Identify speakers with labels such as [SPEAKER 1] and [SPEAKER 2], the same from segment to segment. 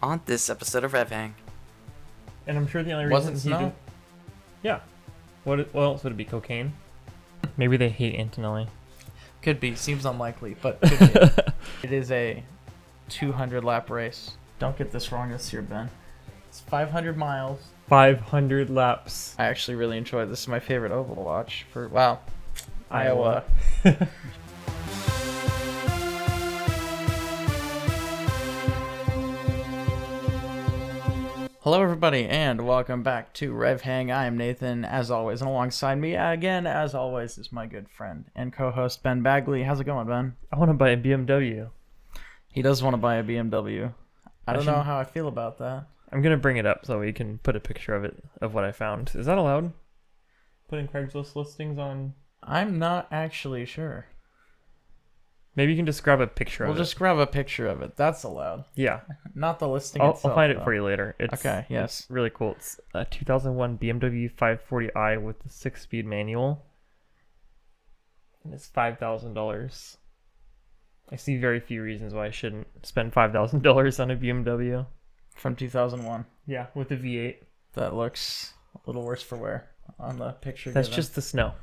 [SPEAKER 1] on this episode of RevHang.
[SPEAKER 2] And I'm sure the only
[SPEAKER 1] Was it
[SPEAKER 2] reason
[SPEAKER 1] snow?
[SPEAKER 2] Yeah. What else would it be? Cocaine? Maybe they hate Antonelli.
[SPEAKER 3] Could be. Seems unlikely, but could be. It is a 200 lap race. Don't get this wrong this year, Ben. It's 500 miles.
[SPEAKER 2] 500 laps.
[SPEAKER 3] I actually really enjoyed this. Is my favorite oval to watch for, wow,
[SPEAKER 2] Iowa.
[SPEAKER 3] Hello, everybody, and welcome back to RevHang. I am Nathan, as always, and alongside me, again, as always, is my good friend and co-host, Ben Bagley. How's it going, Ben?
[SPEAKER 2] I want to buy a BMW.
[SPEAKER 3] He does want to buy a BMW. I don't know how I feel about that.
[SPEAKER 2] I'm going to bring it up so we can put a picture of it, of what I found. Is that allowed? Putting Craigslist listings on?
[SPEAKER 3] I'm not actually sure.
[SPEAKER 2] Maybe you can just grab a picture of it.
[SPEAKER 3] We'll just grab a picture of it. That's allowed.
[SPEAKER 2] Yeah.
[SPEAKER 3] Not the listing
[SPEAKER 2] I'll
[SPEAKER 3] itself,
[SPEAKER 2] find it
[SPEAKER 3] though.
[SPEAKER 2] for you later.
[SPEAKER 3] Okay, yes.
[SPEAKER 2] It's really cool. It's a 2001 BMW 540i with the 6-speed manual. And it's $5,000. I see very few reasons why I shouldn't spend $5,000 on a BMW.
[SPEAKER 3] From 2001.
[SPEAKER 2] Yeah, with the V8.
[SPEAKER 3] That looks a little worse for wear on the picture.
[SPEAKER 2] That's
[SPEAKER 3] given.
[SPEAKER 2] just the snow.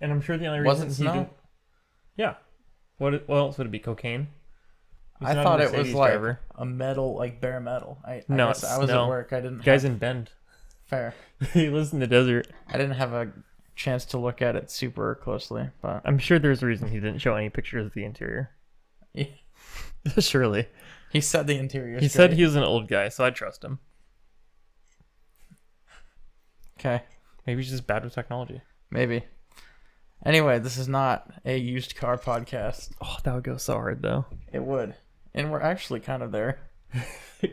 [SPEAKER 2] And I'm sure the only
[SPEAKER 3] Was
[SPEAKER 2] reason
[SPEAKER 3] it snow?
[SPEAKER 2] Yeah. What else would it be? Cocaine? He's
[SPEAKER 3] I
[SPEAKER 2] not a
[SPEAKER 3] thought it was
[SPEAKER 2] Mercedes
[SPEAKER 3] like
[SPEAKER 2] driver.
[SPEAKER 3] a metal, like bare metal. I
[SPEAKER 2] No,
[SPEAKER 3] guess
[SPEAKER 2] it's
[SPEAKER 3] I was
[SPEAKER 2] snow.
[SPEAKER 3] at work. I didn't.
[SPEAKER 2] Guy's
[SPEAKER 3] have,
[SPEAKER 2] in Bend.
[SPEAKER 3] fair.
[SPEAKER 2] He lives in the desert.
[SPEAKER 3] I didn't have a chance to look at it super closely, but
[SPEAKER 2] I'm sure there's a reason he didn't show any pictures of the interior.
[SPEAKER 3] Yeah.
[SPEAKER 2] Surely.
[SPEAKER 3] He said the interior.
[SPEAKER 2] He said he was an old guy, so I trust him.
[SPEAKER 3] Okay,
[SPEAKER 2] Maybe he's just bad with technology.
[SPEAKER 3] maybe. Anyway, this is not a used car podcast.
[SPEAKER 2] Oh, that would go so hard, though.
[SPEAKER 3] It would, and we're actually kind of there.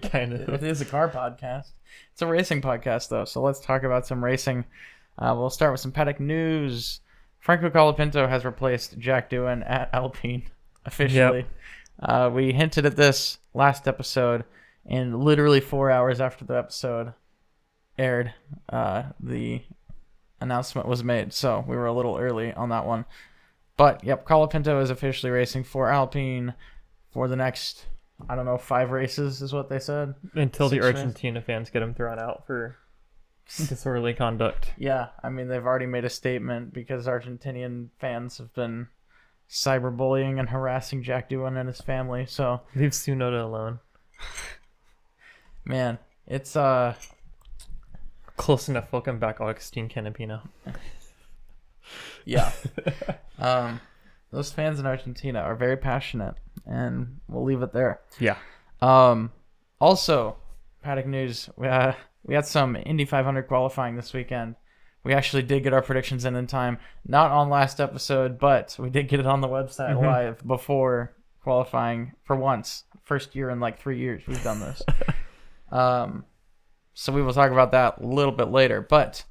[SPEAKER 2] Kind
[SPEAKER 3] It
[SPEAKER 2] of.
[SPEAKER 3] is a car podcast. It's a racing podcast, though, so let's talk about some racing. We'll start with some paddock news. Franco Colapinto has replaced Jack Doohan at Alpine officially. We hinted at this last episode, and literally 4 hours after the episode aired, the announcement was made, so we were a little early on that one. But, yep, Colapinto is officially racing for Alpine for the next, 5 races is what they said.
[SPEAKER 2] Until the
[SPEAKER 3] 6 races.
[SPEAKER 2] Argentina fans get him thrown out for disorderly conduct.
[SPEAKER 3] Yeah, I mean, they've already made a statement because Argentinian fans have been cyberbullying and harassing Jack Doohan and his family, so,
[SPEAKER 2] Leave Tsunoda alone.
[SPEAKER 3] man, it's,
[SPEAKER 2] Close enough. Welcome back, Augustine Canapino.
[SPEAKER 3] yeah. Those fans in Argentina are very passionate, and we'll leave it there.
[SPEAKER 2] Yeah.
[SPEAKER 3] Also, paddock news, we had some Indy 500 qualifying this weekend. We actually did get our predictions in time. Not on last episode, but we did get it on the website live before qualifying for once. First year in like 3 years we've done this. So we will talk about that a little bit later. But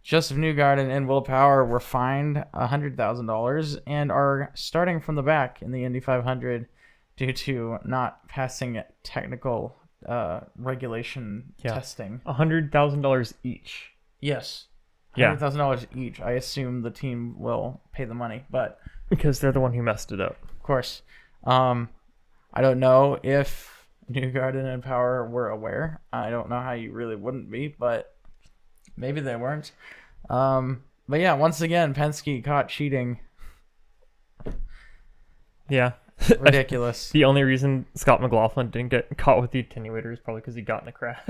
[SPEAKER 3] Joseph Newgarden and Will Power were fined $100,000 and are starting from the back in the Indy 500 due to not passing technical regulation testing.
[SPEAKER 2] $100,000 each.
[SPEAKER 3] Yes.
[SPEAKER 2] Yeah.
[SPEAKER 3] $100,000 each. I assume the team will pay the money, but
[SPEAKER 2] Because they're the one who messed it up.
[SPEAKER 3] of course, I don't know if Newgarden and Power were aware. I don't know how you really wouldn't be, but maybe they weren't. But yeah, once again, Penske caught cheating.
[SPEAKER 2] Yeah.
[SPEAKER 3] Ridiculous.
[SPEAKER 2] The only reason Scott McLaughlin didn't get caught with the attenuator is probably because he got in a crash.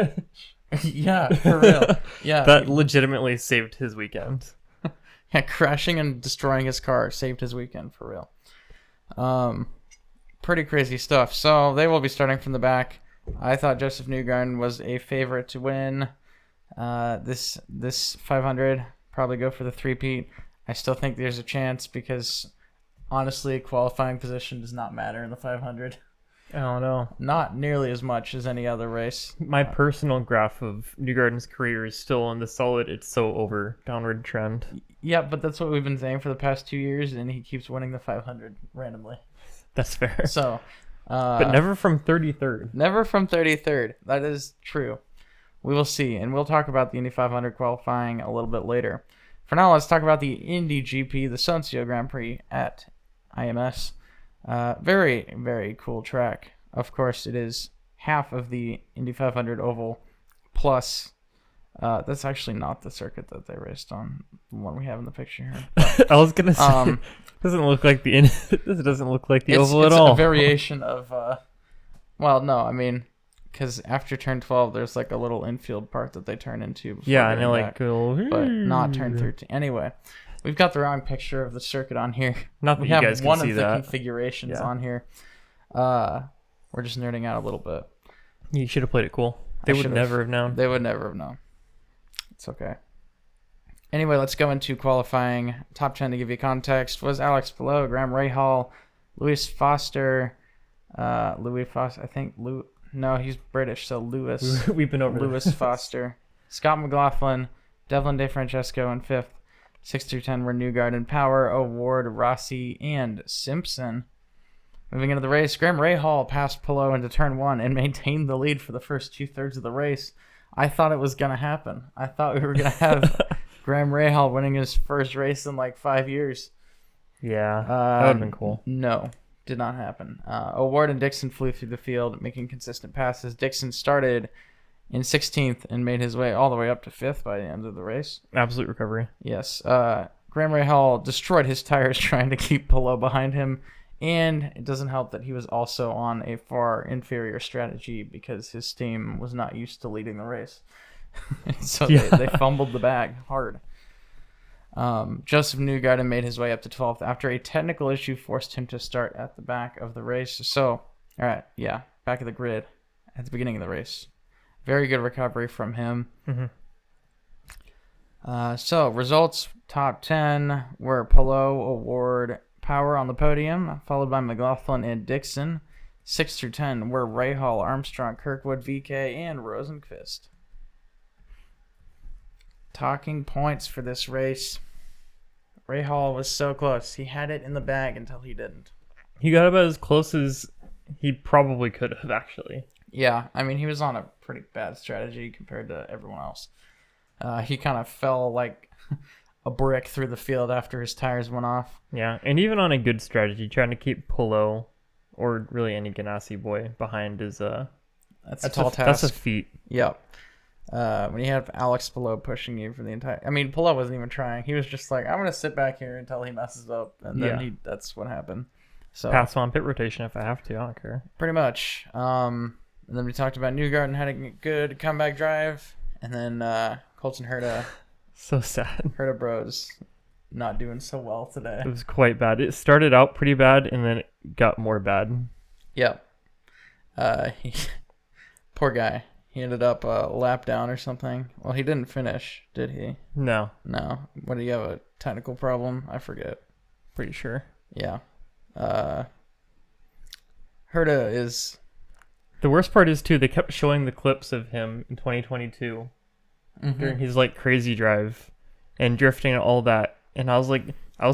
[SPEAKER 3] Yeah, for real. Yeah.
[SPEAKER 2] That legitimately saved his weekend.
[SPEAKER 3] Yeah, crashing and destroying his car saved his weekend, for real. Pretty crazy stuff. So they will be starting from the back. I thought Joseph Newgarden was a favorite to win this 500. Probably go for the three-peat. I still think there's a chance because, honestly, qualifying position does not matter in the 500.
[SPEAKER 2] I don't know.
[SPEAKER 3] Not nearly as much as any other race.
[SPEAKER 2] My personal graph of Newgarden's career is still in the solid it's so over downward trend.
[SPEAKER 3] Yeah, but that's what we've been saying for the past 2 years, and he keeps winning the 500 randomly.
[SPEAKER 2] That's fair.
[SPEAKER 3] So,
[SPEAKER 2] But never from 33rd.
[SPEAKER 3] never from 33rd. That is true. We will see, and we'll talk about the Indy 500 qualifying a little bit later. For now, let's talk about the Indy GP, the Sonsio Grand Prix at IMS. Very, very cool track. Of course, it is half of the Indy 500 oval, plus that's actually not the circuit that they raced on, the one we have in the picture here. But,
[SPEAKER 2] I was gonna say, doesn't look like the this doesn't look like the oval at all.
[SPEAKER 3] It's a variation of, well, no, I mean, because after turn 12, there's like a little infield part that they turn into.
[SPEAKER 2] Yeah, and they like go,
[SPEAKER 3] but not turn 13. Anyway, we've got the wrong picture of the circuit on here.
[SPEAKER 2] Not that
[SPEAKER 3] we
[SPEAKER 2] you
[SPEAKER 3] have
[SPEAKER 2] guys can
[SPEAKER 3] one
[SPEAKER 2] see
[SPEAKER 3] of the
[SPEAKER 2] that.
[SPEAKER 3] configurations on here. We're just nerding out a little bit.
[SPEAKER 2] You should have played it cool. They would never have known.
[SPEAKER 3] They would never have known. It's okay. Anyway, let's go into qualifying. Top 10 to give you context was Alex Palou, Graham Rahal, Louis Foster, I think no, he's British, so Lewis.
[SPEAKER 2] We've been over
[SPEAKER 3] Lewis Foster, Scott McLaughlin, Devlin DeFrancesco in 5th. 6 through 10 were Newgarden and Power, O'Ward, Rossi, and Simpson. Moving into the race, Graham Rahal passed Palou into turn 1 and maintained the lead for the first 2/3 of the race. I thought it was going to happen. I thought we were going to have Graham Rahal winning his first race in like 5 years.
[SPEAKER 2] Yeah, that would have been cool.
[SPEAKER 3] No, did not happen. O'Ward and Dixon flew through the field, making consistent passes. Dixon started in 16th and made his way all the way up to 5th by the end of the race.
[SPEAKER 2] Absolute recovery.
[SPEAKER 3] Yes. Graham Rahal destroyed his tires trying to keep Palou behind him. And it doesn't help that he was also on a far inferior strategy because his team was not used to leading the race. So they fumbled the bag hard. Joseph Newgarden made his way up to 12th after a technical issue forced him to start at the back of the race. So, all right, yeah, back of the grid at the beginning of the race. Very good recovery from him.
[SPEAKER 2] Mm-hmm.
[SPEAKER 3] So, results, top 10 were Palou, O'Ward, Power on the podium, followed by McLaughlin and Dixon. 6 through 10 were Rahal, Armstrong, Kirkwood, VK, and Rosenqvist. Talking points for this race. Rahal was so close. He had it in the bag until he didn't.
[SPEAKER 2] He got about as close as he probably could have, actually.
[SPEAKER 3] Yeah, I mean, he was on a pretty bad strategy compared to everyone else. He kind of fell like a brick through the field after his tires went off.
[SPEAKER 2] Yeah, and even on a good strategy, trying to keep Palou or really any Ganassi boy behind is
[SPEAKER 3] that's a tall task.
[SPEAKER 2] That's a feat.
[SPEAKER 3] Yep. When you have Alex Palou pushing you for the entire... I mean, Palou wasn't even trying. He was just like, I'm going to sit back here until he messes up. And then that's what happened. So
[SPEAKER 2] pass on pit rotation if I have to. I don't care.
[SPEAKER 3] Pretty much. And then we talked about Newgarden having a good comeback drive. And then Colton Herta...
[SPEAKER 2] So sad.
[SPEAKER 3] Herta Bros not doing so well today.
[SPEAKER 2] It was quite bad. It started out pretty bad, and then it got more bad.
[SPEAKER 3] Yep. Poor guy. He ended up a lap down or something. Well, he didn't finish, did he?
[SPEAKER 2] No.
[SPEAKER 3] What, do you have a technical problem? I forget.
[SPEAKER 2] Pretty sure.
[SPEAKER 3] Yeah. Herta is...
[SPEAKER 2] The worst part is, too, they kept showing the clips of him in 2022 during his, like, crazy drive and drifting and all that. And I was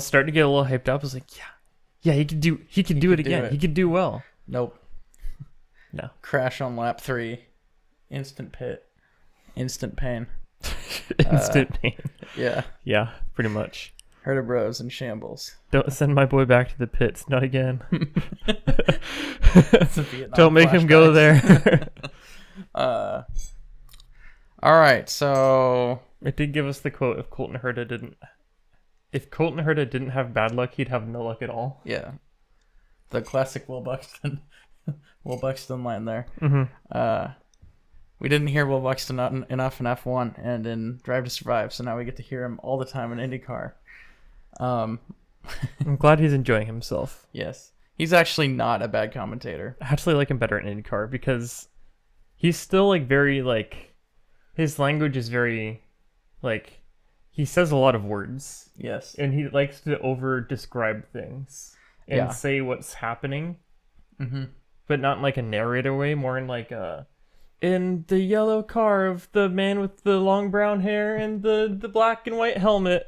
[SPEAKER 2] starting to get a little hyped up. I was like, yeah, he can do it again. He could do well.
[SPEAKER 3] Nope.
[SPEAKER 2] No.
[SPEAKER 3] Crash on lap 3. Instant pit. Instant pain.
[SPEAKER 2] Instant pain.
[SPEAKER 3] Yeah.
[SPEAKER 2] Yeah, pretty much.
[SPEAKER 3] Herta Bros in shambles.
[SPEAKER 2] Don't send my boy back to the pits. Not again.
[SPEAKER 3] Don't
[SPEAKER 2] make him go there.
[SPEAKER 3] All right, so...
[SPEAKER 2] It did give us the quote, if Colton Herta didn't have bad luck, he'd have no luck at all.
[SPEAKER 3] Yeah. The classic Will Buxton line there.
[SPEAKER 2] Mm-hmm.
[SPEAKER 3] We didn't hear Will Buxton enough in F1 and in Drive to Survive, so now we get to hear him all the time in IndyCar.
[SPEAKER 2] I'm glad he's enjoying himself.
[SPEAKER 3] Yes. He's actually not a bad commentator.
[SPEAKER 2] I actually like him better in IndyCar because he's still, like, very, like... His language is very, like... He says a lot of words.
[SPEAKER 3] Yes.
[SPEAKER 2] And he likes to over-describe things and say what's happening.
[SPEAKER 3] Mm-hmm.
[SPEAKER 2] But not in, like, a narrator way, more in, like, in the yellow car of the man with the long brown hair and the black and white helmet,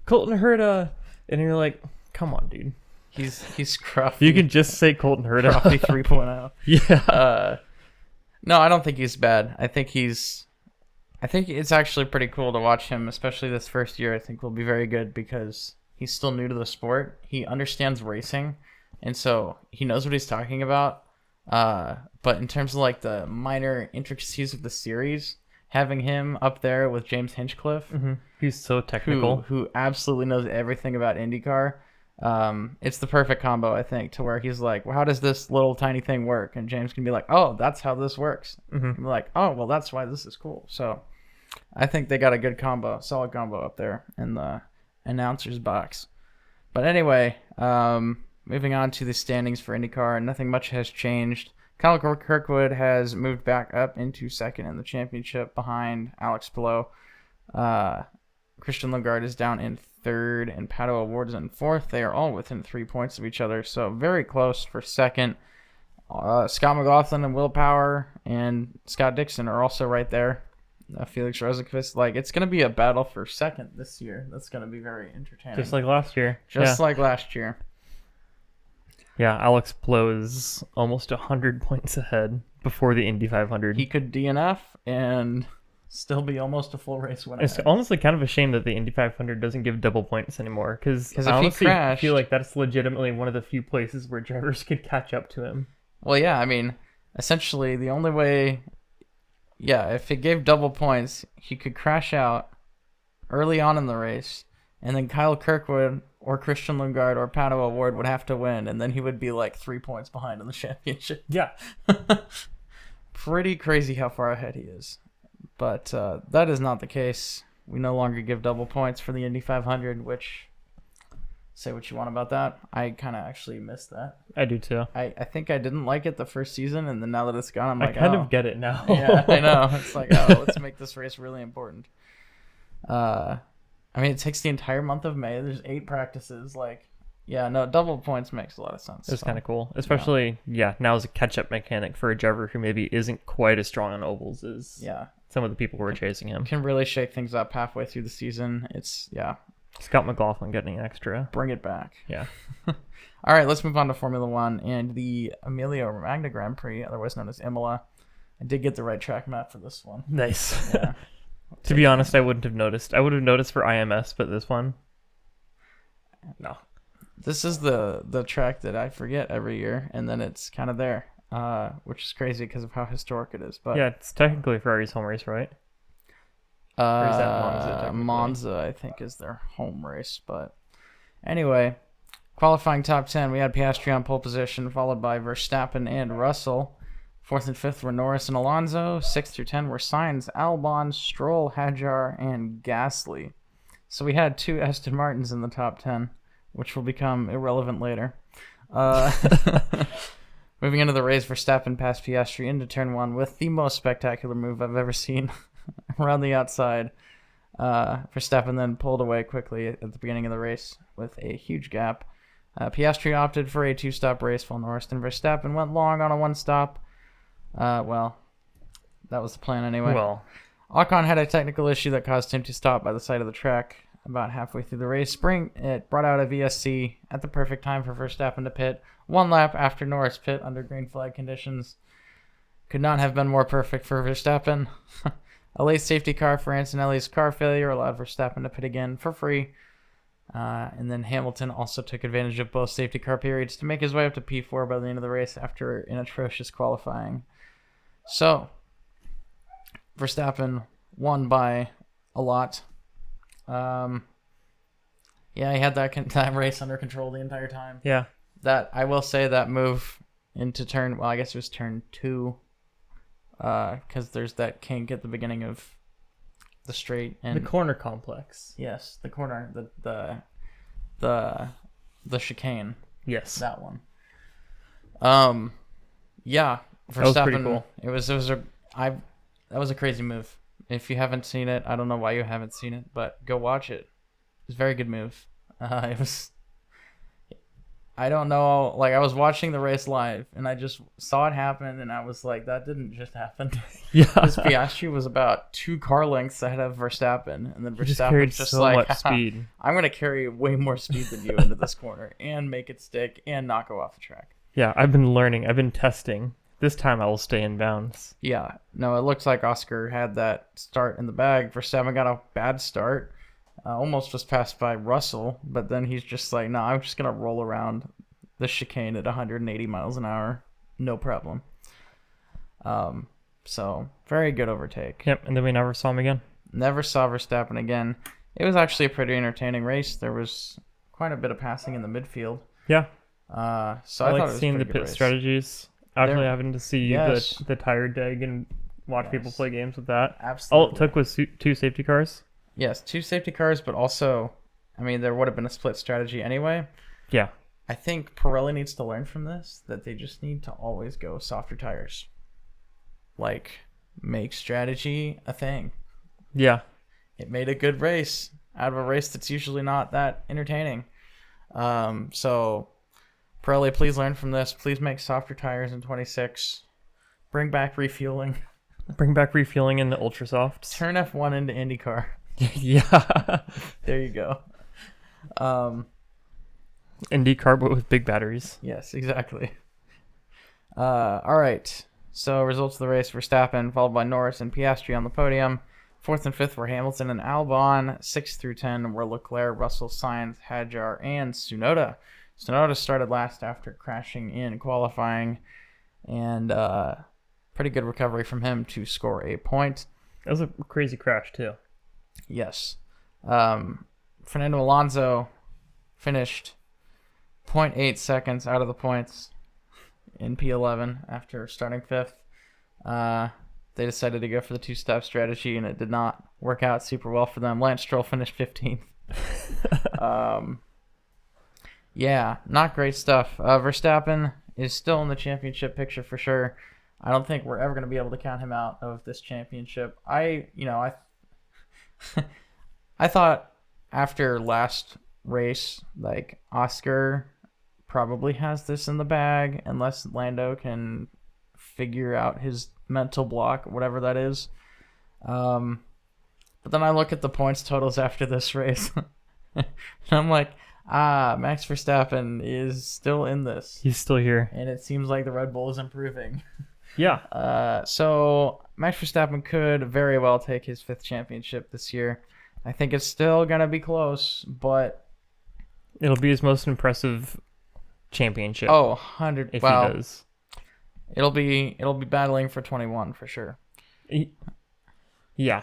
[SPEAKER 2] Colton Herta. And you're like, come on, dude.
[SPEAKER 3] He's scruffy.
[SPEAKER 2] You can just say Colton Herta.
[SPEAKER 3] Scruffy 3.0.
[SPEAKER 2] Yeah.
[SPEAKER 3] No, I don't think he's bad. I think it's actually pretty cool to watch him, especially this first year. I think will be very good because he's still new to the sport. He understands racing, and so he knows what he's talking about. But in terms of like the minor intricacies of the series, having him up there with James Hinchcliffe,
[SPEAKER 2] He's so technical.
[SPEAKER 3] who absolutely knows everything about IndyCar. It's the perfect combo, I think, to where he's like, well, how does this little tiny thing work? And James can be like, oh, that's how this works. And be like, oh, well, that's why this is cool. So I think they got a good combo, solid combo up there in the announcer's box. But anyway, moving on to the standings for IndyCar, nothing much has changed. Kyle Kirkwood has moved back up into second in the championship behind Alex Palou. Christian Lagarde is down in third, and Pato O'Ward is in fourth. They are all within 3 points of each other, so very close for second. Scott McLaughlin and Will Power and Scott Dixon are also right there. Felix Rosenqvist, like, it's going to be a battle for second this year. That's going to be very entertaining.
[SPEAKER 2] Just like last year.
[SPEAKER 3] Like last year.
[SPEAKER 2] Yeah, Alex Palou is almost 100 points ahead before the Indy 500.
[SPEAKER 3] He could DNF and still be almost a full race winner.
[SPEAKER 2] It's honestly kind of a shame that the Indy 500 doesn't give double points anymore, because I honestly feel like that's legitimately one of the few places where drivers could catch up to him.
[SPEAKER 3] Well, yeah, I mean, essentially the only way, if it gave double points, he could crash out early on in the race, and then Kyle Kirkwood or Christian Lagarde or Pato O'Ward would have to win, and then he would be like 3 points behind in the championship.
[SPEAKER 2] Yeah.
[SPEAKER 3] Pretty crazy how far ahead he is. But that is not the case. We no longer give double points for the Indy 500, which, say what you want about that. I kind of actually missed that.
[SPEAKER 2] I do too.
[SPEAKER 3] I think I didn't like it the first season, and then now that it's gone, I'm like,
[SPEAKER 2] I kind of get it now.
[SPEAKER 3] Yeah, I know. It's like, oh, let's make this race really important. I mean, it takes the entire month of May. There's 8 practices. Like, yeah, no, double points makes a lot of sense.
[SPEAKER 2] It's kind of cool. Especially, now as a catch-up mechanic for a driver who maybe isn't quite as strong on ovals as some of the people who are chasing him.
[SPEAKER 3] Can really shake things up halfway through the season. It's,
[SPEAKER 2] Scott McLaughlin getting extra.
[SPEAKER 3] Bring it back.
[SPEAKER 2] Yeah.
[SPEAKER 3] All right, let's move on to Formula One and the Emilia Romagna Grand Prix, otherwise known as Imola. I did get the right track map for this one.
[SPEAKER 2] Nice.
[SPEAKER 3] Yeah.
[SPEAKER 2] To be honest, I wouldn't have noticed. I would have noticed for IMS, but this one, no.
[SPEAKER 3] This is the track that I forget every year, and then it's kind of there, which is crazy because of how historic it is. But
[SPEAKER 2] yeah, it's technically Ferrari's home race, right? Or is that Monza?
[SPEAKER 3] Monza, I think, is their home race. But anyway, qualifying top 10, we had Piastri on pole position, followed by Verstappen and Russell. 4th and 5th were Norris and Alonso. 6th through 10 were Sainz, Albon, Stroll, Hadjar, and Gasly. So we had 2 Aston Martins in the top 10, which will become irrelevant later. Moving into the race, Verstappen passed Piastri into turn 1 with the most spectacular move I've ever seen around the outside. Verstappen then pulled away quickly at the beginning of the race with a huge gap. Piastri opted for a 2-stop race while Norris and Verstappen went long on a 1-stop. Well, that was the plan anyway.
[SPEAKER 2] Well,
[SPEAKER 3] Ocon had a technical issue that caused him to stop by the side of the track about halfway through the race. It brought out a VSC at the perfect time for Verstappen to pit 1 lap after Norris pit under green flag conditions. Could not have been more perfect for Verstappen. A late safety car for Antonelli's car failure allowed Verstappen to pit again for free. And then Hamilton also took advantage of both safety car periods to make his way up to P4 by the end of the race after an atrocious qualifying. So, Verstappen won by a lot. He had that race under control the entire time.
[SPEAKER 2] Yeah.
[SPEAKER 3] That, I will say, that move into I guess it was turn 2, because there's that kink at the beginning of the straight and
[SPEAKER 2] the corner complex.
[SPEAKER 3] Yes, the corner, the chicane.
[SPEAKER 2] Yes,
[SPEAKER 3] that one. Verstappen.
[SPEAKER 2] That was pretty cool.
[SPEAKER 3] That was a crazy move. If you haven't seen it, I don't know why you haven't seen it, but go watch it. It's a very good move. It was. I don't know. Like, I was watching the race live, and I just saw it happen, and I was like, "That didn't just happen."
[SPEAKER 2] Yeah,
[SPEAKER 3] because Piastri was about 2 car lengths ahead of Verstappen, and then Verstappen just
[SPEAKER 2] so
[SPEAKER 3] like,
[SPEAKER 2] much speed.
[SPEAKER 3] "I'm gonna carry way more speed than you into this corner and make it stick and not go off the track."
[SPEAKER 2] Yeah, I've been learning. I've been testing. This time I will stay in bounds.
[SPEAKER 3] Yeah, no, it looks like Oscar had that start in the bag. Verstappen got a bad start. Almost was passed by Russell, but then he's just like, no, I'm just going to roll around the chicane at 180 miles an hour no problem. So very good overtake.
[SPEAKER 2] Yep, and then we never saw him again.
[SPEAKER 3] Never saw Verstappen again. It was actually a pretty entertaining race. There was quite a bit of passing in the midfield.
[SPEAKER 2] Yeah.
[SPEAKER 3] So
[SPEAKER 2] I
[SPEAKER 3] I thought
[SPEAKER 2] like
[SPEAKER 3] it was
[SPEAKER 2] seeing
[SPEAKER 3] a
[SPEAKER 2] the
[SPEAKER 3] pretty
[SPEAKER 2] pit
[SPEAKER 3] good race.
[SPEAKER 2] strategies. Actually having to see
[SPEAKER 3] Yes.
[SPEAKER 2] the tire dig and watch people
[SPEAKER 3] Yes.
[SPEAKER 2] play games with that.
[SPEAKER 3] Absolutely.
[SPEAKER 2] All it took was 2 safety cars.
[SPEAKER 3] Yes, 2 safety cars, but also, I mean, there would have been a split strategy anyway.
[SPEAKER 2] Yeah.
[SPEAKER 3] I think Pirelli needs to learn from this that they just need to always go softer tires. Like, make strategy a thing.
[SPEAKER 2] Yeah.
[SPEAKER 3] It made a good race out of a race that's usually not that entertaining. So, Pirelli, please learn from this. Please make softer tires in 26. Bring back refueling.
[SPEAKER 2] Bring back refueling in the ultra softs.
[SPEAKER 3] Turn F1 into IndyCar.
[SPEAKER 2] Yeah.
[SPEAKER 3] There you go.
[SPEAKER 2] IndyCar, but with big batteries.
[SPEAKER 3] Yes, exactly. All right. So results of the race: Verstappen, followed by Norris and Piastri on the podium. 4th and 5th were Hamilton and Albon. 6th through 10 were Leclerc, Russell, Sainz, Hadjar, and Tsunoda. Tsunoda started last after crashing in qualifying, and pretty good recovery from him to score a point.
[SPEAKER 2] That was a crazy crash, too.
[SPEAKER 3] Yes. Fernando Alonso finished 0.8 seconds out of the points in P11 after starting 5th. They decided to go for the two-step strategy, and it did not work out super well for them. Lance Stroll finished 15th. Yeah, not great stuff. Verstappen is still in the championship picture for sure. I don't think we're ever going to be able to count him out of this championship. I thought after last race, like, Oscar probably has this in the bag unless Lando can figure out his mental block, whatever that is. But then I look at the points totals after this race, and I'm like, Max Verstappen is still in this.
[SPEAKER 2] He's still here.
[SPEAKER 3] And it seems like the Red Bull is improving.
[SPEAKER 2] Yeah.
[SPEAKER 3] So Max Verstappen could very well take his 5th championship this year. I think it's still going to be close, but
[SPEAKER 2] It'll be his most impressive championship.
[SPEAKER 3] 100.
[SPEAKER 2] If
[SPEAKER 3] Well,
[SPEAKER 2] he does.
[SPEAKER 3] it'll be battling for 21 for sure.
[SPEAKER 2] Yeah.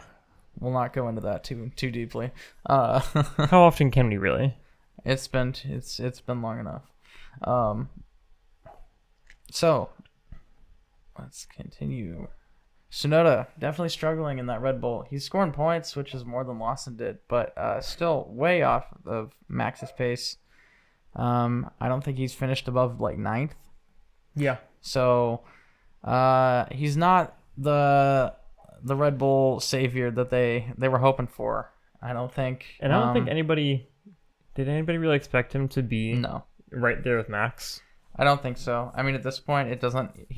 [SPEAKER 3] We'll not go into that too deeply.
[SPEAKER 2] How often can we really?
[SPEAKER 3] It's been long enough. So let's continue. Tsunoda definitely struggling in that Red Bull. He's scoring points, which is more than Lawson did, but still way off of Max's pace. I don't think he's finished above like 9th.
[SPEAKER 2] Yeah.
[SPEAKER 3] So he's not the Red Bull savior that they were hoping for. I don't think.
[SPEAKER 2] And I don't think anybody really expect him to be
[SPEAKER 3] No.
[SPEAKER 2] right there with Max.
[SPEAKER 3] I don't think so. I mean, at this point, he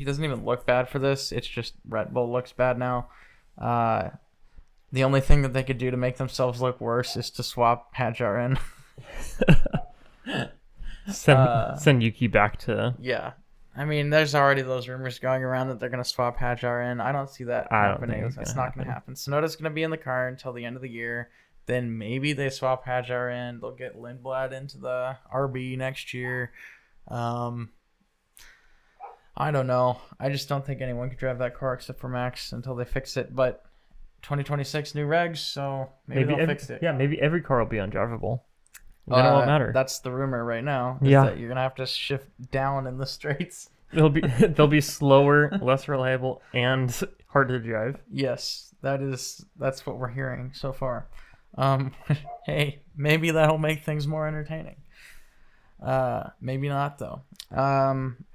[SPEAKER 3] doesn't even look bad for this. It's just Red Bull looks bad now. The only thing that they could do to make themselves look worse is to swap Hadjar in.
[SPEAKER 2] Send Yuki back to...
[SPEAKER 3] Yeah. I mean, there's already those rumors going around that they're going to swap Hadjar in. I don't see that happening. That's not going to happen. Tsunoda's going to be in the car until the end of the year. Then maybe they swap Hadjar in. They'll get Lindblad into the RB next year. I don't know. I just don't think anyone could drive that car except for Max until they fix it. But 2026 new regs, so maybe they'll fix it.
[SPEAKER 2] Yeah, maybe every car will be undrivable. Then it won't matter.
[SPEAKER 3] That's the rumor right now. That you're gonna have to shift down in the straights.
[SPEAKER 2] They'll be slower, less reliable, and harder to drive.
[SPEAKER 3] Yes, that's what we're hearing so far. Hey, maybe that'll make things more entertaining. Maybe not though.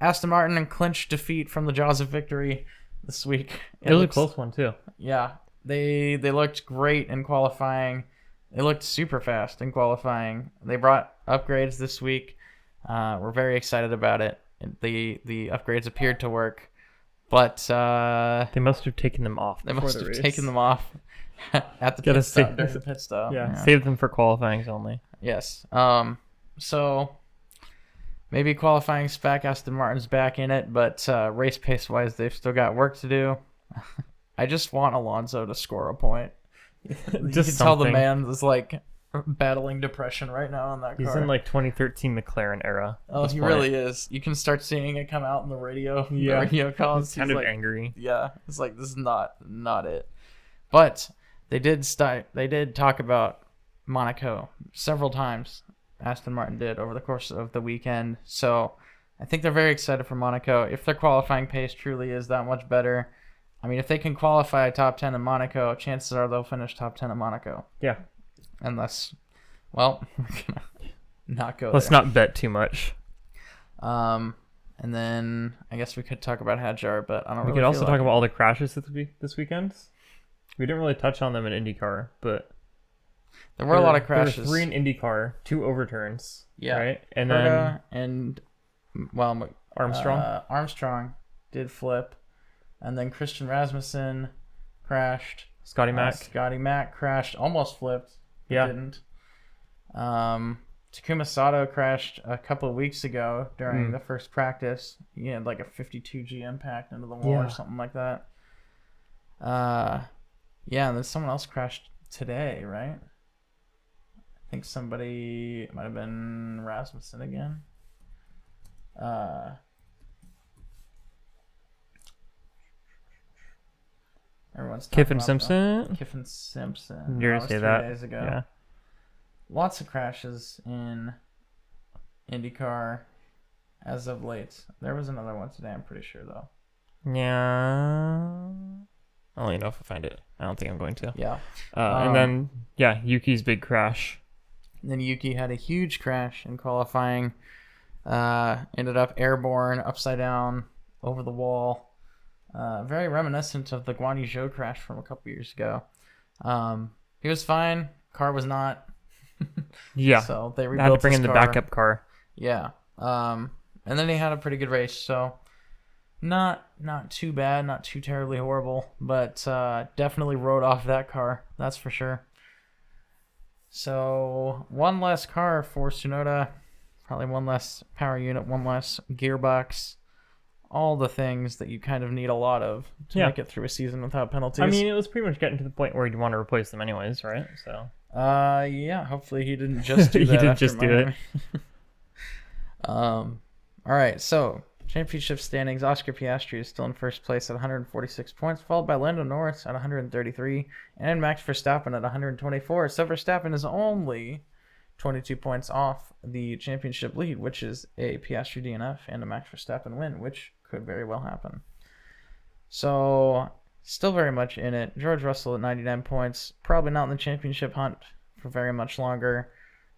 [SPEAKER 3] Aston Martin and clinched defeat from the jaws of victory this week.
[SPEAKER 2] It was a close one too.
[SPEAKER 3] Yeah, they looked great in qualifying. They looked super fast in qualifying. They brought upgrades this week. We're very excited about it. The upgrades appeared to work, but
[SPEAKER 2] they must have taken them off.
[SPEAKER 3] They must have taken them off at the
[SPEAKER 2] Gotta
[SPEAKER 3] pit stop during the pit stop.
[SPEAKER 2] Yeah, save them for qualifying only.
[SPEAKER 3] Yes. So maybe qualifying spec Aston Martin's back in it, but race pace wise, they've still got work to do. I just want Alonso to score a point. You can tell the man is like battling depression right now in that car.
[SPEAKER 2] He's in like 2013 McLaren era.
[SPEAKER 3] Oh, he really is. You can start seeing it come out in the radio.
[SPEAKER 2] Yeah.
[SPEAKER 3] The radio calls.
[SPEAKER 2] He's kind of angry.
[SPEAKER 3] Yeah, it's like, this is not it. But they did talk about Monaco several times. Aston Martin did over the course of the weekend. So I think they're very excited for Monaco. If their qualifying pace truly is that much better, I mean, if they can qualify top 10 in Monaco, chances are they'll finish top 10 in Monaco.
[SPEAKER 2] Yeah.
[SPEAKER 3] Unless, well, we're gonna not go
[SPEAKER 2] Let's
[SPEAKER 3] there.
[SPEAKER 2] not bet too much.
[SPEAKER 3] And then I guess we could talk about Hadjar, but I don't.
[SPEAKER 2] We
[SPEAKER 3] really
[SPEAKER 2] could also
[SPEAKER 3] feel
[SPEAKER 2] talk
[SPEAKER 3] like
[SPEAKER 2] about all the crashes this weekend. We didn't really touch on them in IndyCar, but
[SPEAKER 3] there were a lot of crashes.
[SPEAKER 2] There were 3 in IndyCar, 2 overturns.
[SPEAKER 3] Yeah,
[SPEAKER 2] right, and
[SPEAKER 3] Herta
[SPEAKER 2] then
[SPEAKER 3] Armstrong. Armstrong did flip, and then Christian Rasmussen crashed.
[SPEAKER 2] Scotty Mack.
[SPEAKER 3] Scotty Mack crashed, almost flipped.
[SPEAKER 2] Yeah.
[SPEAKER 3] Didn't. Takuma Sato crashed a couple of weeks ago during the first practice. He had like a 52G impact into the wall or something like that. Yeah, and then someone else crashed today, right? I think somebody, it might have been Rasmussen again. Everyone's talking
[SPEAKER 2] Kiffin
[SPEAKER 3] about
[SPEAKER 2] Simpson.
[SPEAKER 3] Kiffin Simpson.
[SPEAKER 2] You're
[SPEAKER 3] That
[SPEAKER 2] gonna
[SPEAKER 3] was
[SPEAKER 2] say
[SPEAKER 3] 3
[SPEAKER 2] that.
[SPEAKER 3] days ago.
[SPEAKER 2] Yeah.
[SPEAKER 3] Lots of crashes in IndyCar as of late. There was another one today, I'm pretty sure, though.
[SPEAKER 2] Yeah. I'll let you know if I find it. I don't think I'm going to.
[SPEAKER 3] Yeah.
[SPEAKER 2] And then, Yuki's big crash.
[SPEAKER 3] And then Yuki had a huge crash in qualifying. Ended up airborne, upside down, over the wall. Very reminiscent of the Guan Yu Zhou crash from a couple years ago. He was fine. Car was not.
[SPEAKER 2] Yeah.
[SPEAKER 3] So they rebuilt
[SPEAKER 2] had to bring
[SPEAKER 3] his
[SPEAKER 2] in the
[SPEAKER 3] car.
[SPEAKER 2] backup car.
[SPEAKER 3] Yeah. And then he had a pretty good race. So not too bad, not too terribly horrible, but definitely rode off that car. That's for sure. So one less car for Tsunoda. Probably one less power unit, one less gearbox. All the things that you kind of need a lot of to make it through a season without penalties.
[SPEAKER 2] I mean, it was pretty much getting to the point where you'd want to replace them anyways, right? So.
[SPEAKER 3] Yeah. Hopefully he didn't just do that.
[SPEAKER 2] He didn't
[SPEAKER 3] after
[SPEAKER 2] just do
[SPEAKER 3] Miami.
[SPEAKER 2] it.
[SPEAKER 3] All right. So championship standings: Oscar Piastri is still in first place at 146 points, followed by Lando Norris at 133, and Max Verstappen at 124. So Verstappen is only 22 points off the championship lead, which is a Piastri DNF and a Max Verstappen win, which could very well happen. So, still very much in it. George Russell at 99 points, probably not in the championship hunt for very much longer,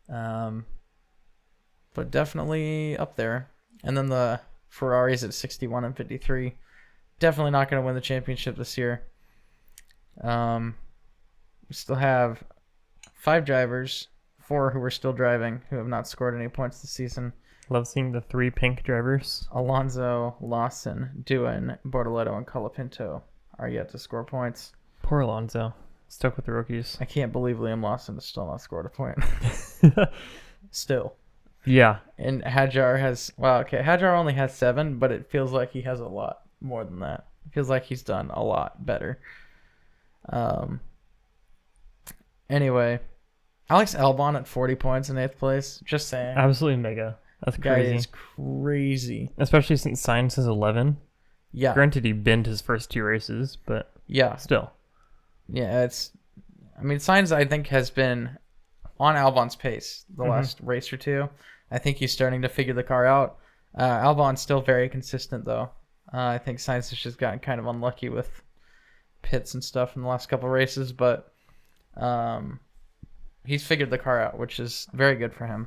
[SPEAKER 3] but definitely up there. And then the Ferraris at 61 and 53, definitely not going to win the championship this year. We still have 5 drivers, 4 who are still driving, who have not scored any points this season.
[SPEAKER 2] Love seeing the 3 pink drivers.
[SPEAKER 3] Alonso, Lawson, Doohan, Bortoleto, and Colapinto are yet to score points.
[SPEAKER 2] Poor Alonso. Stuck with the rookies.
[SPEAKER 3] I can't believe Liam Lawson has still not scored a point. Still.
[SPEAKER 2] Yeah.
[SPEAKER 3] And Hadjar has... Well, okay, Hadjar only has 7, but it feels like he has a lot more than that. It feels like he's done a lot better. Anyway... Alex Albon at 40 points in 8th place. Just saying.
[SPEAKER 2] Absolutely mega. That's crazy.
[SPEAKER 3] Guy is crazy.
[SPEAKER 2] Especially since Sainz is 11.
[SPEAKER 3] Yeah.
[SPEAKER 2] Granted, he binned his first 2 races, but still.
[SPEAKER 3] Yeah, it's... I mean, Sainz, I think, has been on Albon's pace the last race or 2. I think he's starting to figure the car out. Albon's still very consistent, though. I think Sainz has just gotten kind of unlucky with pits and stuff in the last couple races, but... he's figured the car out, which is very good for him.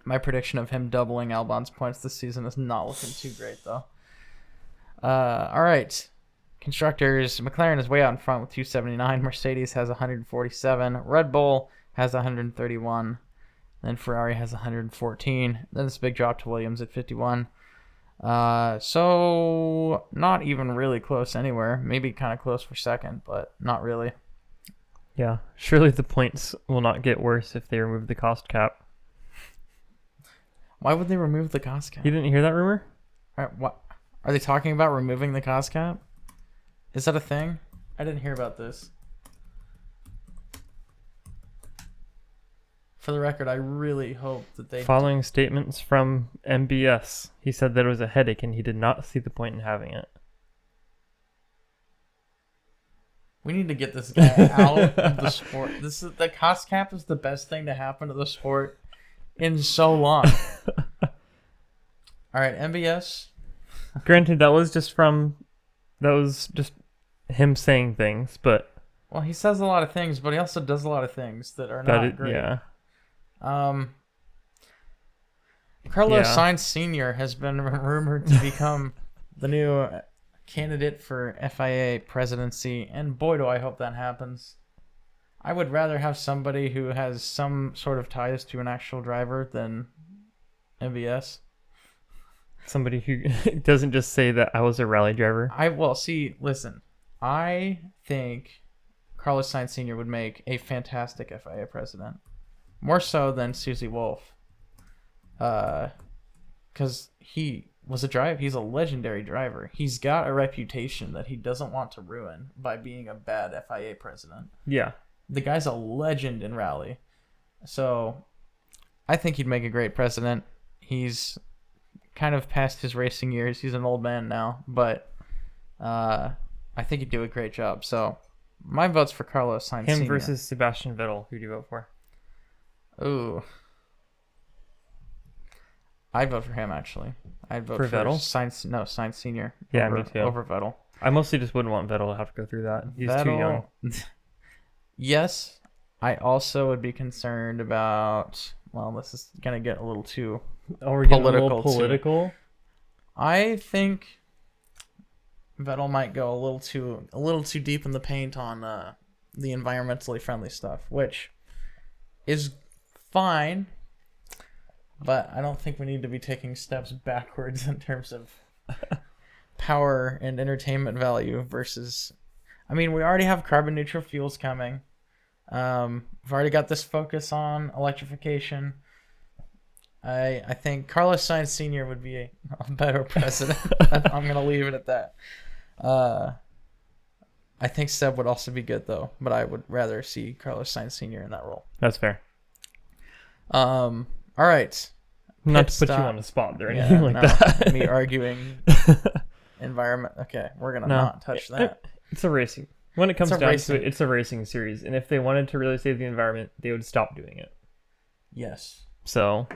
[SPEAKER 3] My prediction of him doubling Albon's points this season is not looking too great, though. All right. Constructors, McLaren is way out in front with 279. Mercedes has 147. Red Bull has 131. Then Ferrari has 114. Then it's a big drop to Williams at 51. So not even really close anywhere. Maybe kind of close for second, but not really.
[SPEAKER 2] Yeah, surely the points will not get worse if they remove the cost cap.
[SPEAKER 3] Why would they remove the cost cap?
[SPEAKER 2] You didn't hear that rumor?
[SPEAKER 3] What are they talking about? Removing the cost cap? Is that a thing? I didn't hear about this. For the record, I really hope that they...
[SPEAKER 2] Following statements from MBS, he said that it was a headache and he did not see the point in having it.
[SPEAKER 3] We need to get this guy out of the sport. The cost cap is the best thing to happen to the sport in so long. All right, MBS.
[SPEAKER 2] Granted, that was just him saying things, but
[SPEAKER 3] Well, he says a lot of things, but he also does a lot of things that are not great.
[SPEAKER 2] Yeah.
[SPEAKER 3] Carlos Sainz Sr. has been rumored to become the new candidate for FIA presidency, and boy, do I hope that happens. I would rather have somebody who has some sort of ties to an actual driver than MBS.
[SPEAKER 2] Somebody who doesn't just say that I was a rally driver.
[SPEAKER 3] Listen, I think Carlos Sainz Sr. would make a fantastic FIA president. More so than Susie Wolf. Because he was a driver. He's a legendary driver. He's got a reputation that he doesn't want to ruin by being a bad FIA president.
[SPEAKER 2] Yeah.
[SPEAKER 3] The guy's a legend in rally. So I think he'd make a great president. He's kind of past his racing years. He's an old man now. But I think he'd do a great job. So my vote's for Carlos Sainz Sr.
[SPEAKER 2] Him versus Sebastian Vettel. Who do you vote for?
[SPEAKER 3] Ooh. I'd vote for him, actually. I'd vote for
[SPEAKER 2] Vettel?
[SPEAKER 3] Sainz Sr.
[SPEAKER 2] Yeah, me too.
[SPEAKER 3] Over Vettel.
[SPEAKER 2] I mostly just wouldn't want Vettel to have to go through that. He's too young.
[SPEAKER 3] Yes. I also would be concerned about... Well, this is going to get a little too
[SPEAKER 2] we're getting a little political.
[SPEAKER 3] I think Vettel might go a little too deep in the paint on the environmentally friendly stuff, which is fine, but I don't think we need to be taking steps backwards in terms of power and entertainment value versus... I mean, we already have carbon neutral fuels coming. We've already got this focus on electrification. I think Carlos Sainz Sr. would be a better president. I'm going to leave it at that. I think Seb would also be good, though, but I would rather see Carlos Sainz Sr. in that role.
[SPEAKER 2] That's fair.
[SPEAKER 3] All right.
[SPEAKER 2] Not to put you on the spot or anything that.
[SPEAKER 3] Me arguing environment. Okay, we're going to not touch that.
[SPEAKER 2] It's a racing. When it comes down to it, it's a racing series. And if they wanted to really save the environment, they would stop doing it.
[SPEAKER 3] Yes.
[SPEAKER 2] So,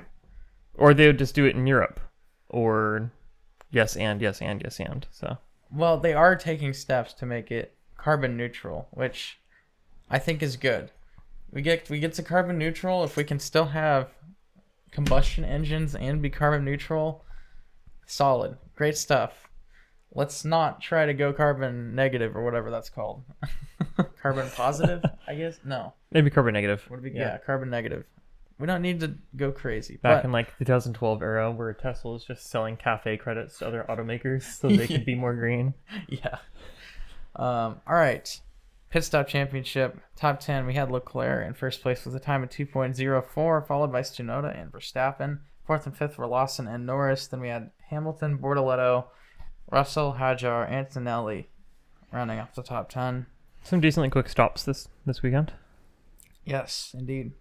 [SPEAKER 2] or they would just do it in Europe. Or yes and. So.
[SPEAKER 3] Well, they are taking steps to make it carbon neutral, which I think is good. We get to carbon neutral if we can still have combustion engines and be carbon neutral. Solid. Great stuff. Let's not try to go carbon negative or whatever that's called. Carbon positive, I guess? No.
[SPEAKER 2] Maybe carbon negative.
[SPEAKER 3] Yeah, carbon negative. We don't need to go crazy.
[SPEAKER 2] Back in like 2012 era where Tesla was just selling cafe credits to other automakers so they could be more green.
[SPEAKER 3] Yeah. All right. Pit stop championship, top 10. We had Leclerc in first place with a time of 2.04, followed by Tsunoda and Verstappen. Fourth and fifth were Lawson and Norris. Then we had Hamilton, Bortoletto, Russell, Hadjar, Antonelli rounding off the top 10.
[SPEAKER 2] Some decently quick stops this weekend.
[SPEAKER 3] Yes, indeed.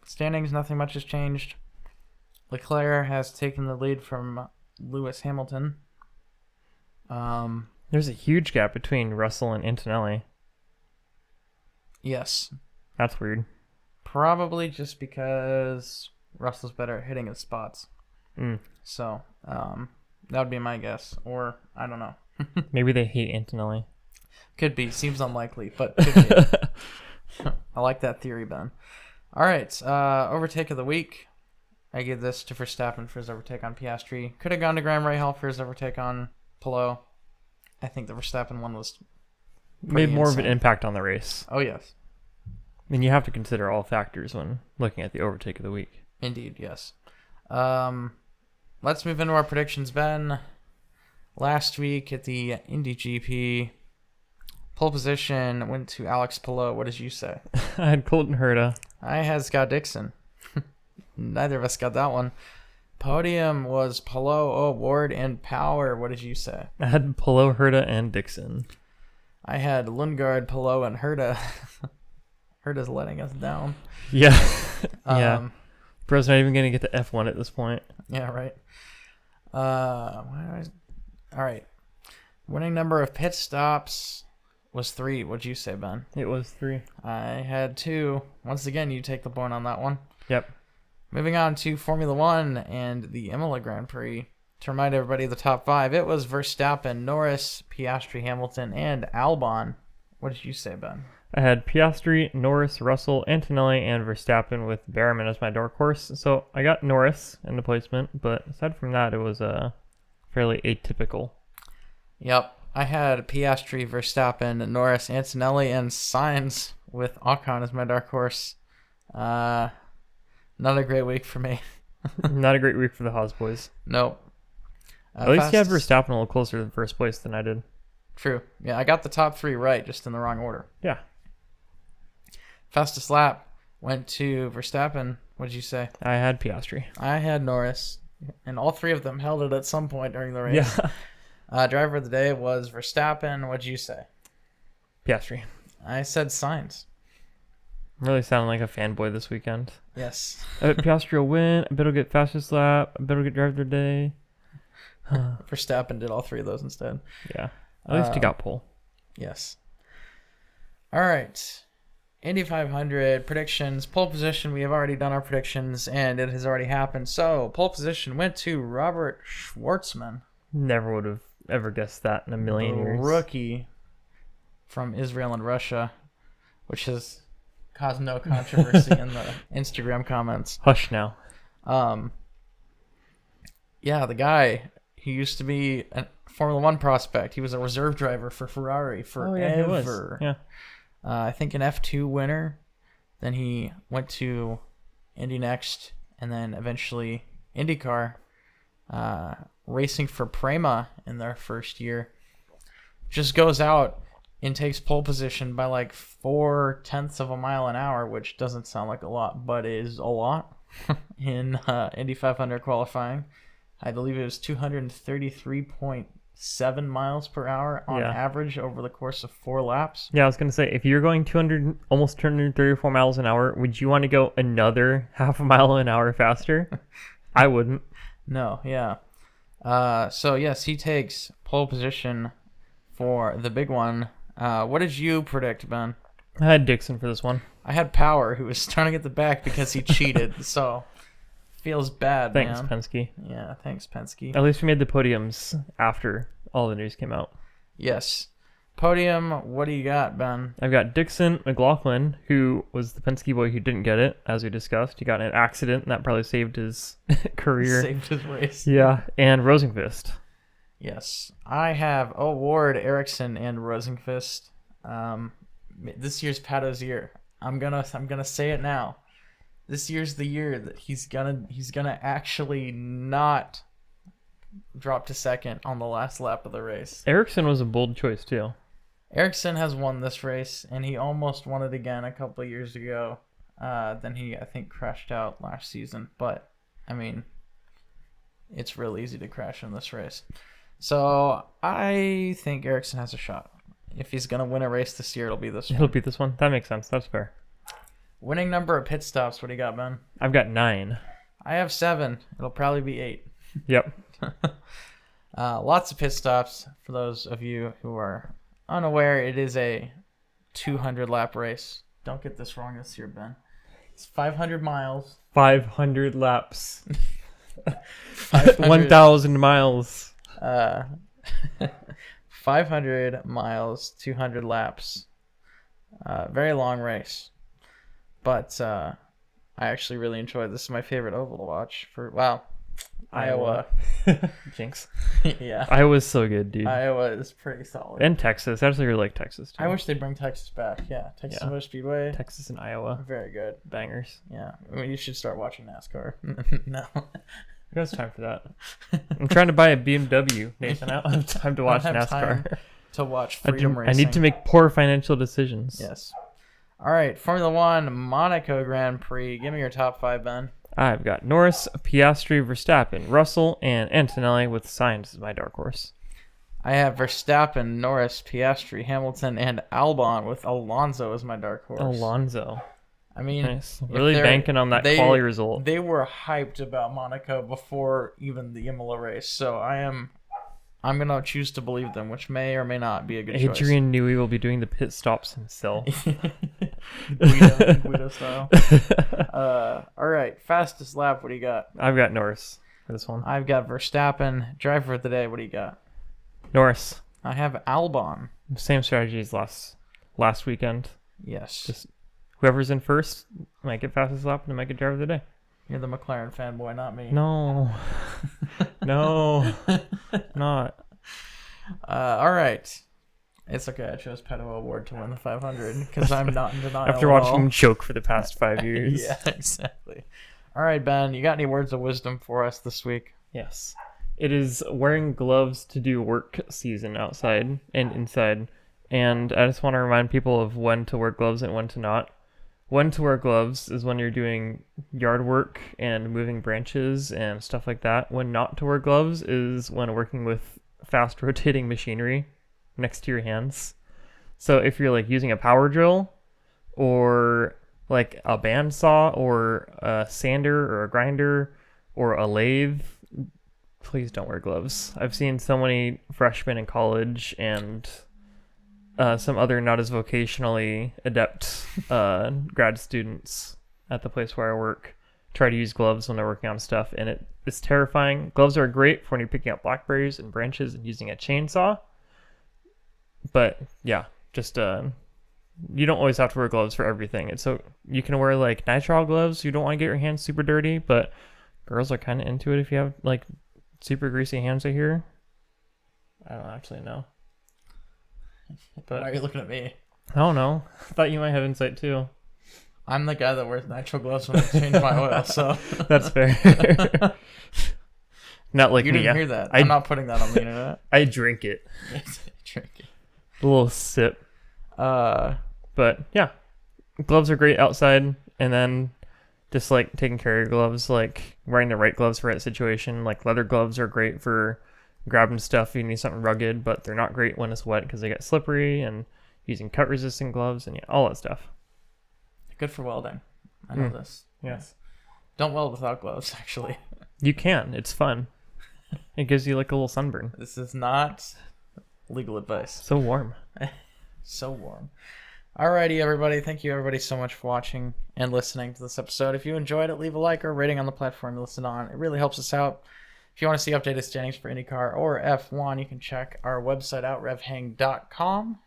[SPEAKER 3] Standings, nothing much has changed. Leclerc has taken the lead from Lewis Hamilton.
[SPEAKER 2] There's a huge gap between Russell and Antonelli.
[SPEAKER 3] Yes.
[SPEAKER 2] That's weird.
[SPEAKER 3] Probably just because Russell's better at hitting his spots. So, that would be my guess. Or, I don't know.
[SPEAKER 2] Maybe they hate Antonelli.
[SPEAKER 3] Could be. Seems unlikely, but could be. I like that theory, Ben. All right. Overtake of the week. I give this to Verstappen for his overtake on Piastri. Could have gone to Graham Rahal for his overtake on Palou. I think the Verstappen one was
[SPEAKER 2] made more of an impact on the race.
[SPEAKER 3] Oh, yes.
[SPEAKER 2] I mean, you have to consider all factors when looking at the overtake of the week.
[SPEAKER 3] Indeed, yes. Let's move into our predictions, Ben. Last week at the Indy GP, pole position went to Alex Palou. What did you say?
[SPEAKER 2] I had Colton Herta.
[SPEAKER 3] I had Scott Dixon. Neither of us got that one. Podium was Palou, Ward, and Power. What did you say?
[SPEAKER 2] I had Palou, Herta, and Dixon.
[SPEAKER 3] I had Lundgaard, Palou, and Herta. Herta's letting us down.
[SPEAKER 2] Yeah. Yeah.
[SPEAKER 3] Um,
[SPEAKER 2] Bro's not even going to get the F1 at this point.
[SPEAKER 3] Yeah, right. All right. Winning number of pit stops was 3. What'd you say, Ben?
[SPEAKER 2] It was 3.
[SPEAKER 3] I had 2. Once again, you take the point on that one.
[SPEAKER 2] Yep.
[SPEAKER 3] Moving on to Formula One and the Imola Grand Prix. To remind everybody of the top 5, it was Verstappen, Norris, Piastri, Hamilton, and Albon. What did you say, Ben?
[SPEAKER 2] I had Piastri, Norris, Russell, Antonelli, and Verstappen with Behrman as my dark horse. So I got Norris in the placement, but aside from that, it was fairly atypical.
[SPEAKER 3] Yep. I had Piastri, Verstappen, Norris, Antonelli, and Sainz with Ocon as my dark horse. Not a great week for me.
[SPEAKER 2] Not a great week for the Haas boys.
[SPEAKER 3] Nope.
[SPEAKER 2] At least you had Verstappen a little closer to first place than I did.
[SPEAKER 3] True. Yeah, I got the top 3 right, just in the wrong order.
[SPEAKER 2] Yeah.
[SPEAKER 3] Fastest lap went to Verstappen. What did you say?
[SPEAKER 2] I had Piastri.
[SPEAKER 3] I had Norris, and all 3 of them held it at some point during the race.
[SPEAKER 2] Yeah.
[SPEAKER 3] Driver of the day was Verstappen. What did you say?
[SPEAKER 2] Piastri.
[SPEAKER 3] I said Sainz.
[SPEAKER 2] I'm really sounding like a fanboy this weekend.
[SPEAKER 3] Yes.
[SPEAKER 2] I bet Piastri will win. I bet he'll get fastest lap. I bet he'll get driver of the day.
[SPEAKER 3] Verstappen did all 3 of those instead.
[SPEAKER 2] Yeah. At least he got pole.
[SPEAKER 3] Yes. All right. Indy 500 predictions. Pole position. We have already done our predictions, and it has already happened. So, pole position went to Robert Schwartzman.
[SPEAKER 2] Never would have ever guessed that in a million years.
[SPEAKER 3] Rookie from Israel and Russia, which has caused no controversy in the Instagram comments.
[SPEAKER 2] Hush now.
[SPEAKER 3] Yeah, the guy, he used to be a Formula One prospect. He was a reserve driver for Ferrari forever.
[SPEAKER 2] Oh, yeah, he was. Yeah.
[SPEAKER 3] I think an F2 winner. Then he went to Indy next, and then eventually IndyCar, racing for Prima in their first year. Just goes out and takes pole position by like 0.4 of a mile an hour, which doesn't sound like a lot, but is a lot in Indy 500 qualifying. I believe it was 233.7 miles per hour on average over the course of 4 laps.
[SPEAKER 2] Yeah, I was going to say, if you're going almost 234 miles an hour, would you want to go another half a mile an hour faster? I wouldn't.
[SPEAKER 3] No, yeah. So, yes, he takes pole position for the big one. What did you predict, Ben?
[SPEAKER 2] I had Dixon for this one.
[SPEAKER 3] I had Power, who was starting at the back because he cheated, so feels bad,
[SPEAKER 2] Thanks,
[SPEAKER 3] man.
[SPEAKER 2] Penske.
[SPEAKER 3] Yeah, thanks, Penske.
[SPEAKER 2] At least we made the podiums after all the news came out.
[SPEAKER 3] Yes. Podium, what do you got, Ben?
[SPEAKER 2] I've got Dixon, McLaughlin, who was the Penske boy who didn't get it, as we discussed. He got in an accident, and that probably saved his career.
[SPEAKER 3] Saved his race.
[SPEAKER 2] Yeah, and Rosenqvist.
[SPEAKER 3] Yes. I have O'Ward, Ericsson, and Rosenqvist. This year's Pato's year. I'm gonna say it now. This year's the year that he's gonna actually not drop to second on the last lap of the race.
[SPEAKER 2] Ericsson was a bold choice too.
[SPEAKER 3] Ericsson has won this race, and he almost won it again a couple of years ago. Then he, I think, crashed out last season. But, I mean, it's real easy to crash in this race. So, I think Ericsson has a shot. If he's going to win a race this year, it'll be this one.
[SPEAKER 2] He'll beat this one. That makes sense. That's fair.
[SPEAKER 3] Winning number of pit stops. What do you got, Ben?
[SPEAKER 2] I've got 9.
[SPEAKER 3] I have 7. It'll probably be 8.
[SPEAKER 2] Yep.
[SPEAKER 3] Lots of pit stops. For those of you who are unaware, it is a 200 lap race. Don't get this wrong this year, Ben. It's 500 miles.
[SPEAKER 2] 500 laps.
[SPEAKER 3] 1,000
[SPEAKER 2] 1,000 miles.
[SPEAKER 3] 500 miles, 200 laps. Very long race. But I actually really enjoyed this. This is my favorite oval to watch for, Iowa.
[SPEAKER 2] Jinx.
[SPEAKER 3] Yeah.
[SPEAKER 2] Iowa's so good, dude.
[SPEAKER 3] Iowa is pretty solid.
[SPEAKER 2] And Texas. I actually really like Texas, too.
[SPEAKER 3] I wish they'd bring Texas back. Yeah. Texas Motor Speedway.
[SPEAKER 2] Texas and Iowa.
[SPEAKER 3] Very good.
[SPEAKER 2] Bangers.
[SPEAKER 3] Yeah. I mean, you should start watching NASCAR. No.
[SPEAKER 2] Who has time for that? I'm trying to buy a BMW, Nathan. I don't have time to watch NASCAR.
[SPEAKER 3] To watch Freedom Racing.
[SPEAKER 2] I need to make poor financial decisions.
[SPEAKER 3] Yes. All right. Formula One, Monaco Grand Prix. Give me your top 5, Ben.
[SPEAKER 2] I've got Norris, Piastri, Verstappen, Russell, and Antonelli with Sainz as my dark horse.
[SPEAKER 3] I have Verstappen, Norris, Piastri, Hamilton, and Albon with Alonso as my dark horse.
[SPEAKER 2] Alonso.
[SPEAKER 3] I mean,
[SPEAKER 2] Nice. Really banking on that quality result.
[SPEAKER 3] They were hyped about Monaco before even the Imola race, so I'm gonna choose to believe them, which may or may not be a good choice.
[SPEAKER 2] Adrian Newey will be doing the pit stops himself.
[SPEAKER 3] Guido style. All right, fastest lap. What do you got?
[SPEAKER 2] I've got Norris for this one.
[SPEAKER 3] I've got Verstappen. Driver of the day. What do you got?
[SPEAKER 2] Norris.
[SPEAKER 3] I have Albon.
[SPEAKER 2] Same strategy as last weekend.
[SPEAKER 3] Yes.
[SPEAKER 2] Just whoever's in first might get fastest lap and might get driver of the day.
[SPEAKER 3] You're the McLaren fanboy, not me.
[SPEAKER 2] No. No. Not.
[SPEAKER 3] All right. It's okay. I chose Pedo Award to win the 500 because I'm not in denial.
[SPEAKER 2] After watching him choke for the past 5 years.
[SPEAKER 3] Yeah, exactly. All right, Ben, you got any words of wisdom for us this week?
[SPEAKER 2] Yes. It is wearing gloves to do work season outside and inside. And I just want to remind people of when to wear gloves and when to not. When to wear gloves is when you're doing yard work and moving branches and stuff like that. When not to wear gloves is when working with fast rotating machinery next to your hands. So if you're like using a power drill or like a bandsaw or a sander or a grinder or a lathe, please don't wear gloves. I've seen so many freshmen in college and some other not as vocationally adept grad students at the place where I work try to use gloves when they're working on stuff, and it's terrifying. Gloves are great for when you're picking up blackberries and branches and using a chainsaw, but yeah, just you don't always have to wear gloves for everything. So you can wear like nitrile gloves. You don't want to get your hands super dirty, but girls are kind of into it if you have like super greasy hands. I hear. I don't actually know. But
[SPEAKER 3] why are you looking at me?
[SPEAKER 2] I don't know. I thought you might have insight too.
[SPEAKER 3] I'm the guy that wears nitrile gloves when I change my oil, so
[SPEAKER 2] that's fair. Not like
[SPEAKER 3] you
[SPEAKER 2] me.
[SPEAKER 3] didn't hear that. I'm not putting that on the internet.
[SPEAKER 2] I drink it.
[SPEAKER 3] Drink it.
[SPEAKER 2] A little sip. But yeah, gloves are great outside, and then just like taking care of your gloves, like wearing the right gloves for that situation. Like leather gloves are great for grabbing stuff. You need something rugged, but they're not great when it's wet because they get slippery, and using cut resistant gloves and yeah, all that stuff.
[SPEAKER 3] Good for welding. I know this.
[SPEAKER 2] Yes.
[SPEAKER 3] Don't weld without gloves, actually.
[SPEAKER 2] You can. It's fun. It gives you like a little sunburn.
[SPEAKER 3] This is not legal advice.
[SPEAKER 2] So warm.
[SPEAKER 3] So warm. Alrighty, everybody. Thank you, everybody, so much for watching and listening to this episode. If you enjoyed it, leave a like or a rating on the platform you listen on. It really helps us out. If you want to see updated standings for IndyCar or F1, you can check our website out, RevHang.com.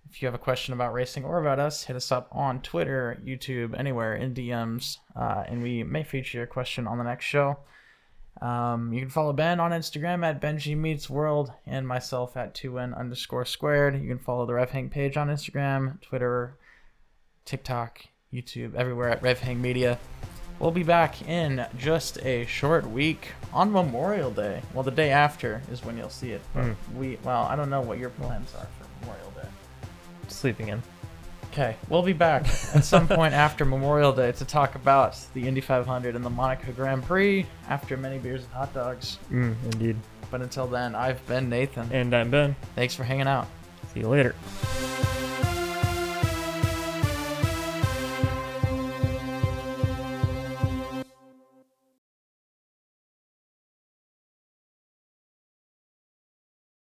[SPEAKER 3] If you have a question about racing or about us, hit us up on Twitter, YouTube, anywhere, in DMs, and we may feature your question on the next show. You can follow Ben on Instagram at BenjiMeetsWorld and myself at 2n_squared. You can follow the RevHang page on Instagram, Twitter, TikTok, YouTube, everywhere at RevHang Media. We'll be back in just a short week on Memorial Day. Well, the day after is when you'll see it. But I don't know what your plans are for Memorial Day.
[SPEAKER 2] Sleeping in.
[SPEAKER 3] Okay, we'll be back at some point after Memorial Day to talk about the Indy 500 and the Monaco Grand Prix after many beers and hot dogs.
[SPEAKER 2] Indeed.
[SPEAKER 3] But until then, I've been Nathan.
[SPEAKER 2] And I'm Ben.
[SPEAKER 3] Thanks for hanging out.
[SPEAKER 2] See you later.